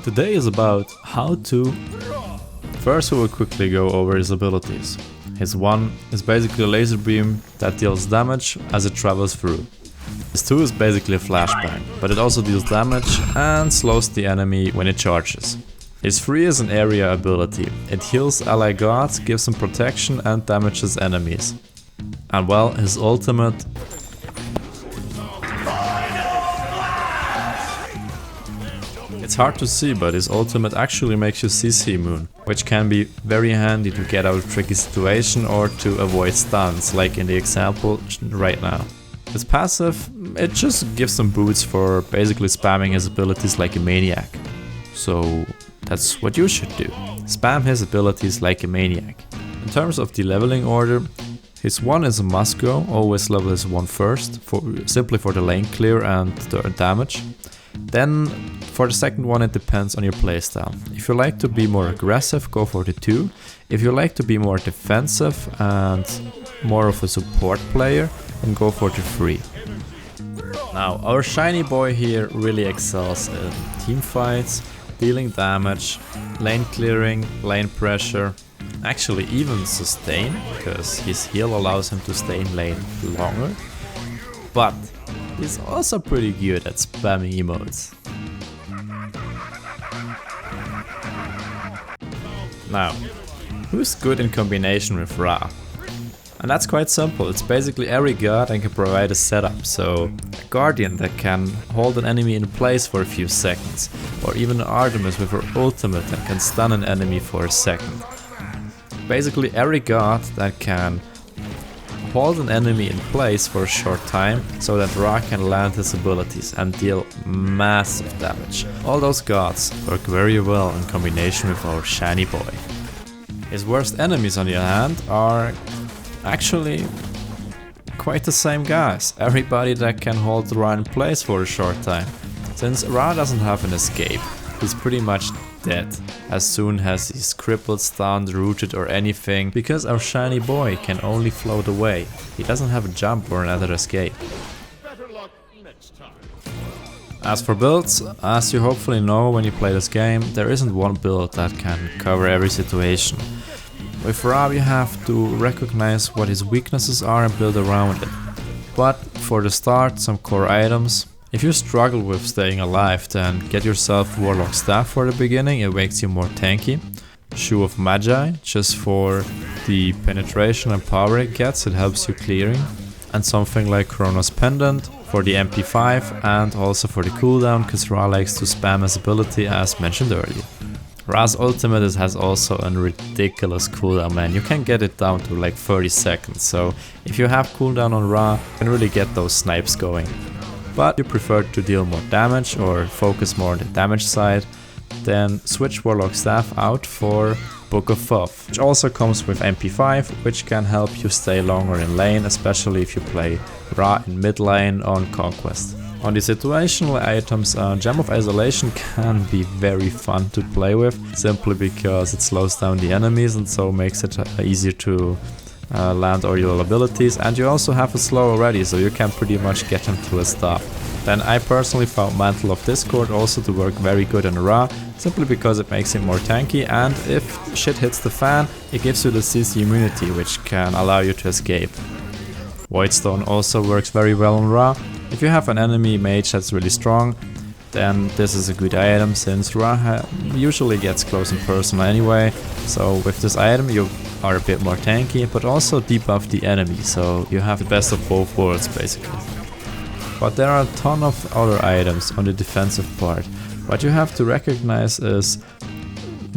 Today is about how to... First we will quickly go over his abilities. His 1 is basically a laser beam that deals damage as it travels through. His 2 is basically a flashbang, but it also deals damage and slows the enemy when it charges. His 3 is an area ability. It heals ally guards, gives them protection and damages enemies. And well, his ultimate... It's hard to see, but his ultimate actually makes you CC Moon, which can be very handy to get out of tricky situation or to avoid stuns, like in the example right now. His passive, it just gives some boots for basically spamming his abilities like a maniac. So that's what you should do. Spam his abilities like a maniac. In terms of the leveling order, his 1 is a must go, always level his 1 first, simply for the lane clear and the damage. Then for the second one it depends on your playstyle. If you like to be more aggressive, go for the 2. If you like to be more defensive and more of a support player, then go for the 3. Now our shiny boy here really excels in team fights, dealing damage, lane clearing, lane pressure, actually even sustain, because his heal allows him to stay in lane longer. But he's also pretty good at spamming emotes. Now, who's good in combination with Ra? And that's quite simple. It's basically every guard and can provide a setup. So a Guardian that can hold an enemy in place for a few seconds, or even an Artemis with her ultimate that can stun an enemy for a second. Basically every guard that can hold an enemy in place for a short time so that Ra can land his abilities and deal massive damage. All those guards work very well in combination with our shiny boy. His worst enemies on the other hand are actually quite the same guys. Everybody that can hold Ra in place for a short time. Since Ra doesn't have an escape, he's pretty much dead as soon as he's crippled, stunned, rooted or anything, because our shiny boy can only float away. He doesn't have a jump or another escape. As for builds, as you hopefully know when you play this game, there isn't one build that can cover every situation. With Ra you have to recognize what his weaknesses are and build around it. But for the start, some core items. If you struggle with staying alive, then get yourself Warlock Staff for the beginning, it makes you more tanky. Shoe of Magi, just for the penetration and power it gets, it helps you clearing. And something like Chronos Pendant for the MP5 and also for the cooldown, because Ra likes to spam his ability as mentioned earlier. Ra's ultimate has also a ridiculous cooldown, man. You can get it down to like 30 seconds, so if you have cooldown on Ra, you can really get those snipes going. But you prefer to deal more damage or focus more on the damage side, then switch Warlock Staff out for Book of Thoth, which also comes with MP5, which can help you stay longer in lane, especially if you play Ra in mid lane on Conquest. On the situational items, Gem of Isolation can be very fun to play with, simply because it slows down the enemies and so makes it easier to land all your abilities, and you also have a slow already, so you can pretty much get him to a stop. Then I personally found Mantle of Discord also to work very good on Ra, simply because it makes him more tanky, and if shit hits the fan, it gives you the CC immunity, which can allow you to escape. Voidstone also works very well on Ra. If you have an enemy mage that's really strong, then this is a good item, since Ra usually gets close in person anyway, so with this item you are a bit more tanky, but also debuff the enemy, so you have the best of both worlds basically. But there are a ton of other items on the defensive part. What you have to recognize is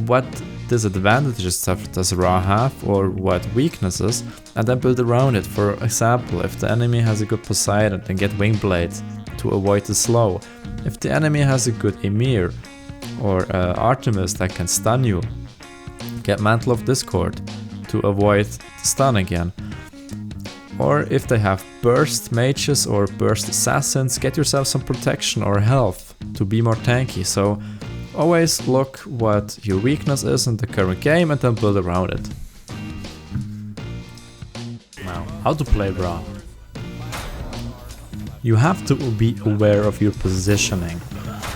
what disadvantages does Ra have or what weaknesses, and then build around it. For example, if the enemy has a good Poseidon, then get Wingblade to avoid the slow. If the enemy has a good Emir or Artemis that can stun you, get Mantle of Discord to avoid the stun again. Or if they have burst mages or burst assassins, get yourself some protection or health to be more tanky. So always look what your weakness is in the current game and then build around it. Now, how to play Ra. You have to be aware of your positioning.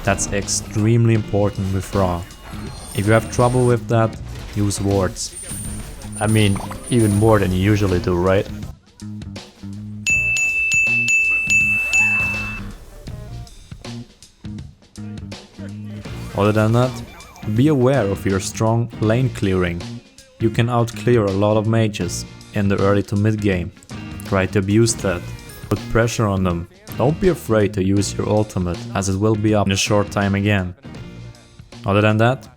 That's extremely important with Ra. If you have trouble with that, use wards. I mean, even more than you usually do, right? Other than that, be aware of your strong lane clearing. You can outclear a lot of mages in the early to mid game. Try to abuse that. Put pressure on them. Don't be afraid to use your ultimate, as it will be up in a short time again. Other than that,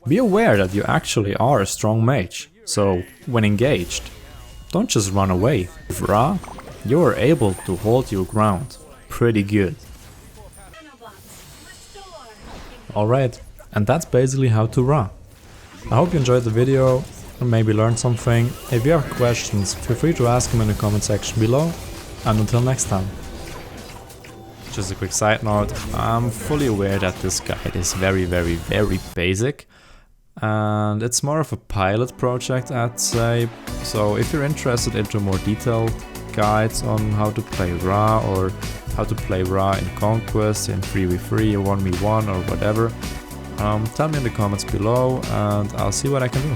be aware that you actually are a strong mage, so when engaged, don't just run away. With Ra, you are able to hold your ground pretty good. Alright, and that's basically how to Ra. I hope you enjoyed the video and maybe learned something. If you have questions, feel free to ask them in the comment section below, and until next time. Just a quick side note, I'm fully aware that this guide is very basic, and it's more of a pilot project, I'd say. So if you're interested into more detailed guides on how to play Ra, or how to play Ra in Conquest, in 3v3 or 1v1 or whatever, tell me in the comments below and I'll see what I can do.